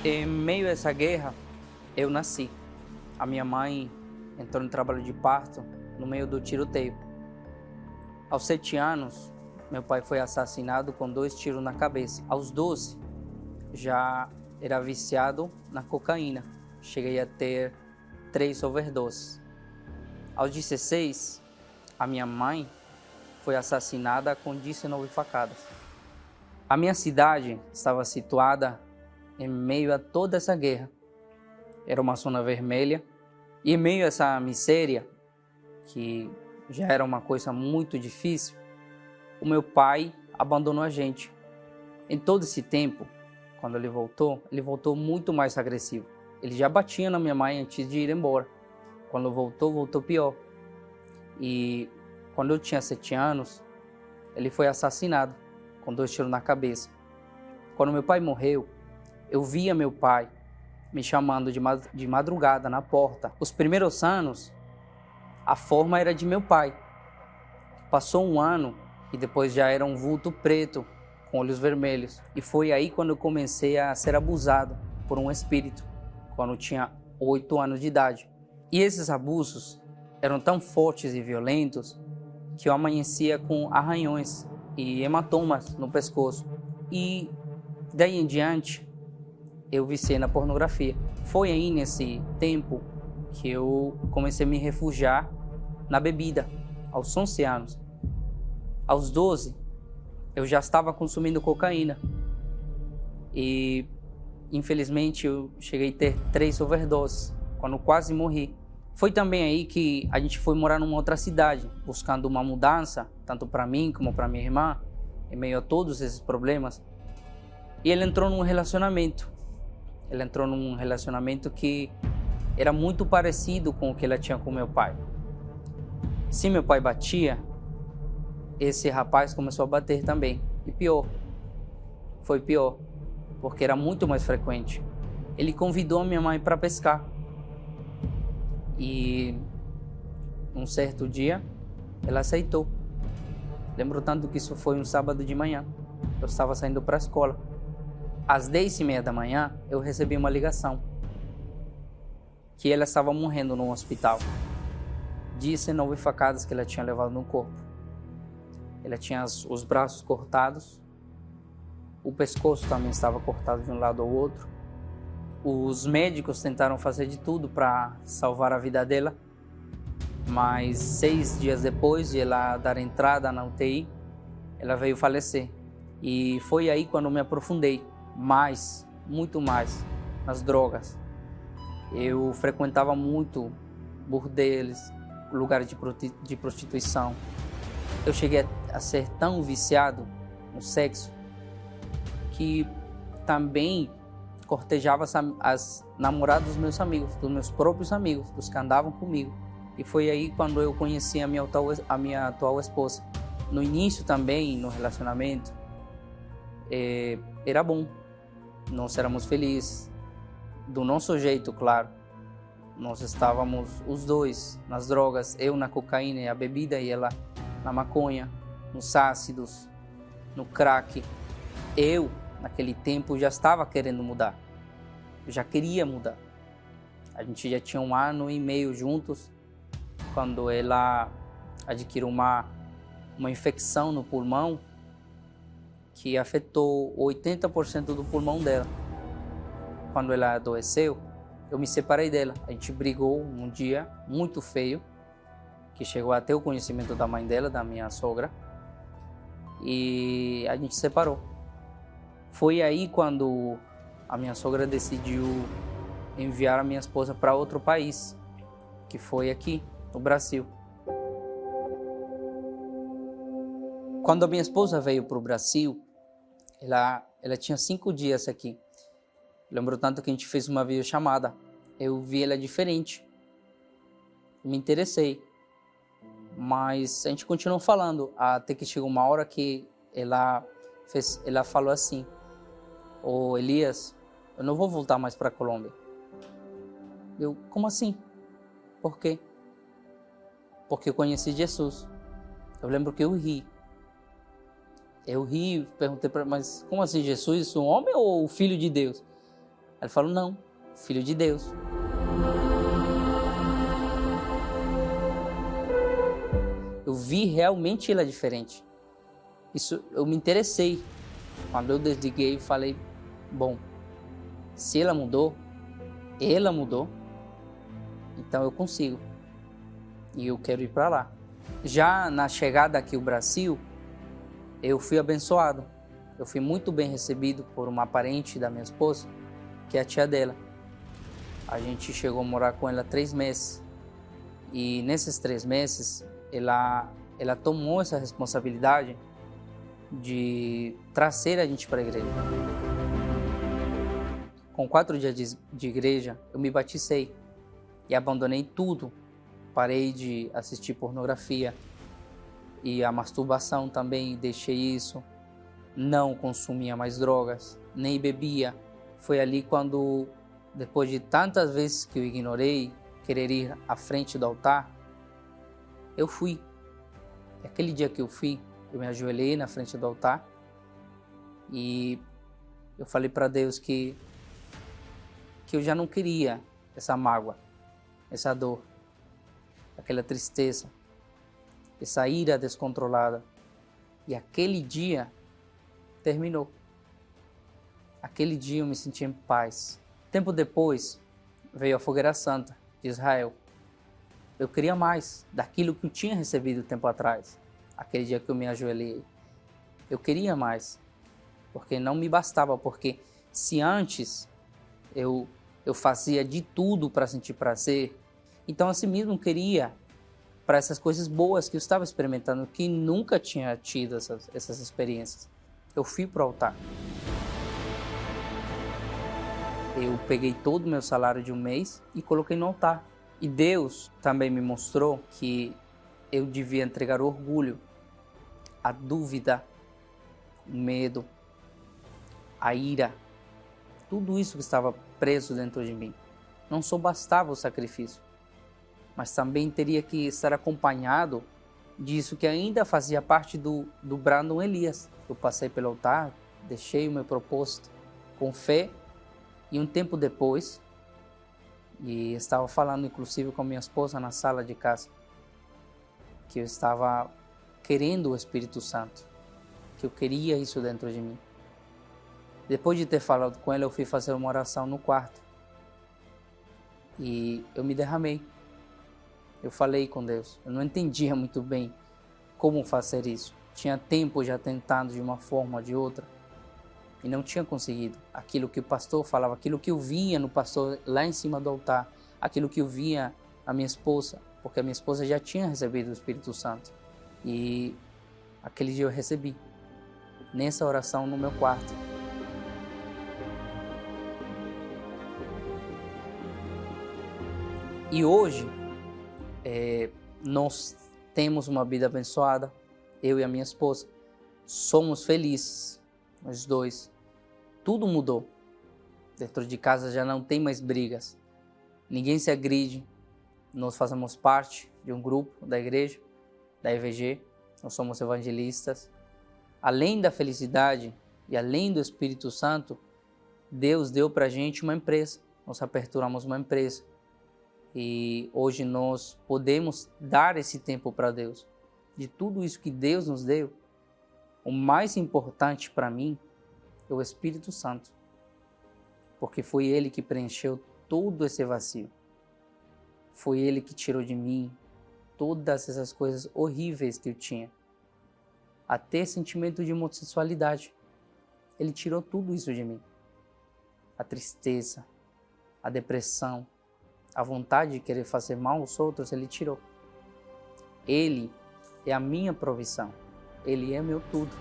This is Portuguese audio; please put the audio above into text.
Em meio a essa guerra, eu nasci. A minha mãe entrou no trabalho de parto no meio do tiroteio. Aos 7 anos, meu pai foi assassinado com 2 tiros na cabeça. Aos 12, já era viciado na cocaína. Cheguei a ter 3 overdoses. Aos 16, a minha mãe foi assassinada com 19 facadas. A minha cidade estava situada em meio a toda essa guerra. Era uma zona vermelha e em meio a essa miséria, que já era uma coisa muito difícil, o meu pai abandonou a gente. Em todo esse tempo, quando ele voltou muito mais agressivo. Ele já batia na minha mãe antes de ir embora. Quando voltou pior. E quando eu tinha 7 anos, ele foi assassinado com 2 tiros na cabeça. Quando meu pai morreu, eu via meu pai me chamando de madrugada na porta. Os primeiros anos, a forma era de meu pai. Passou 1 ano e depois já era um vulto preto com olhos vermelhos. E foi aí quando eu comecei a ser abusado por um espírito, quando eu tinha 8 anos de idade. E esses abusos eram tão fortes e violentos que eu amanhecia com arranhões e hematomas no pescoço. E daí em diante, eu viciei na pornografia. Foi aí nesse tempo que eu comecei a me refugiar na bebida, aos 11 anos. Aos 12, eu já estava consumindo cocaína. E, infelizmente, eu cheguei a ter 3 overdoses, quando quase morri. Foi também aí que a gente foi morar numa outra cidade, buscando uma mudança, tanto para mim como para minha irmã, em meio a todos esses problemas. E ele entrou num relacionamento. Ele entrou num relacionamento que era muito parecido com o que ela tinha com meu pai. Se meu pai batia, esse rapaz começou a bater também. E pior, foi pior, porque era muito mais frequente. Ele convidou a minha mãe para pescar. E um certo dia, ela aceitou. Lembro tanto que isso foi um sábado de manhã. Eu estava saindo para a escola. Às 10h30 da manhã, eu recebi uma ligação que ela estava morrendo no hospital. 19 facadas que ela tinha levado no corpo. Ela tinha os braços cortados, o pescoço também estava cortado de um lado ao outro. Os médicos tentaram fazer de tudo para salvar a vida dela, mas 6 dias depois de ela dar entrada na UTI, ela veio falecer. E foi aí quando eu me aprofundei mais, muito mais, nas drogas. Eu frequentava muito bordeles, lugares de prostituição. Eu cheguei a ser tão viciado no sexo que também cortejava as namoradas dos meus amigos, dos meus próprios amigos, dos que andavam comigo. E foi aí quando eu conheci a minha atual esposa. No início também, no relacionamento, era bom. Nós éramos felizes, do nosso jeito, claro. Nós estávamos os dois nas drogas, eu na cocaína e a bebida, e ela na maconha, nos ácidos, no crack. Eu, naquele tempo, já estava querendo mudar. Eu já queria mudar. A gente já tinha 1 ano e meio juntos, quando ela adquiriu uma infecção no pulmão que afetou 80% do pulmão dela. Quando ela adoeceu, eu me separei dela. A gente brigou um dia muito feio, que chegou até o conhecimento da mãe dela, da minha sogra, e a gente se separou. Foi aí quando a minha sogra decidiu enviar a minha esposa para outro país, que foi aqui, no Brasil. Quando a minha esposa veio para o Brasil, ela tinha 5 dias aqui. Lembro tanto que a gente fez uma videochamada. Eu vi ela diferente. Me interessei. Mas a gente continuou falando, até que chegou uma hora que ela falou assim: "Ô Elias, eu não vou voltar mais para a Colômbia." Eu, como assim? Por quê? Porque eu conheci Jesus. Eu lembro que eu ri. Eu ri, perguntei para ela, mas como assim, Jesus, um homem ou o Filho de Deus? Ele falou, não, Filho de Deus. Eu vi realmente ela diferente. Isso, eu me interessei. Quando eu desliguei, falei, bom, se ela mudou, então eu consigo. E eu quero ir para lá. Já na chegada aqui ao Brasil, eu fui abençoado. Eu fui muito bem recebido por uma parente da minha esposa, que é a tia dela. A gente chegou a morar com ela 3 meses. E nesses 3 meses, ela tomou essa responsabilidade de trazer a gente para a igreja. Com 4 dias de igreja, eu me batizei e abandonei tudo. Parei de assistir pornografia e a masturbação também, deixei isso. Não consumia mais drogas, nem bebia. Foi ali quando, depois de tantas vezes que eu ignorei querer ir à frente do altar, eu fui. E aquele dia que eu fui, eu me ajoelhei na frente do altar e eu falei para Deus que eu já não queria essa mágoa, essa dor, aquela tristeza, essa ira descontrolada. E aquele dia terminou. Aquele dia eu me senti em paz. Tempo depois veio a Fogueira Santa de Israel. Eu queria mais daquilo que eu tinha recebido tempo atrás. Aquele dia que eu me ajoelhei. Eu queria mais, porque não me bastava, porque se antes eu fazia de tudo para sentir prazer, então assim mesmo eu queria para essas coisas boas que eu estava experimentando, que nunca tinha tido essas experiências. Eu fui para o altar. Eu peguei todo o meu salário de um mês e coloquei no altar. E Deus também me mostrou que eu devia entregar o orgulho, a dúvida, o medo, a ira, tudo isso que estava preso dentro de mim. Não só bastava o sacrifício, mas também teria que estar acompanhado disso que ainda fazia parte do Brandon Elias. Eu passei pelo altar, deixei o meu propósito com fé e um tempo depois, e estava falando inclusive com minha esposa na sala de casa, que eu estava querendo o Espírito Santo, que eu queria isso dentro de mim. Depois de ter falado com ela, eu fui fazer uma oração no quarto e eu me derramei. Eu falei com Deus. Eu não entendia muito bem como fazer isso. Tinha tempo já tentando de uma forma ou de outra e não tinha conseguido. Aquilo que o pastor falava, aquilo que eu via no pastor lá em cima do altar, aquilo que eu via na minha esposa, porque a minha esposa já tinha recebido o Espírito Santo. E aquele dia eu recebi, nessa oração no meu quarto. E hoje, nós temos uma vida abençoada, eu e a minha esposa. Somos felizes, nós dois. Tudo mudou. Dentro de casa já não tem mais brigas. Ninguém se agride. Nós fazemos parte de um grupo da igreja, da EVG. Nós somos evangelistas. Além da felicidade e além do Espírito Santo, Deus deu para a gente uma empresa. Nós aperturamos uma empresa. E hoje nós podemos dar esse tempo para Deus. De tudo isso que Deus nos deu, o mais importante para mim é o Espírito Santo. Porque foi Ele que preencheu todo esse vazio. Foi Ele que tirou de mim todas essas coisas horríveis que eu tinha. Até sentimento de homossexualidade. Ele tirou tudo isso de mim. A tristeza, a depressão, a vontade de querer fazer mal aos outros, Ele tirou. Ele é a minha provisão. Ele é meu tudo.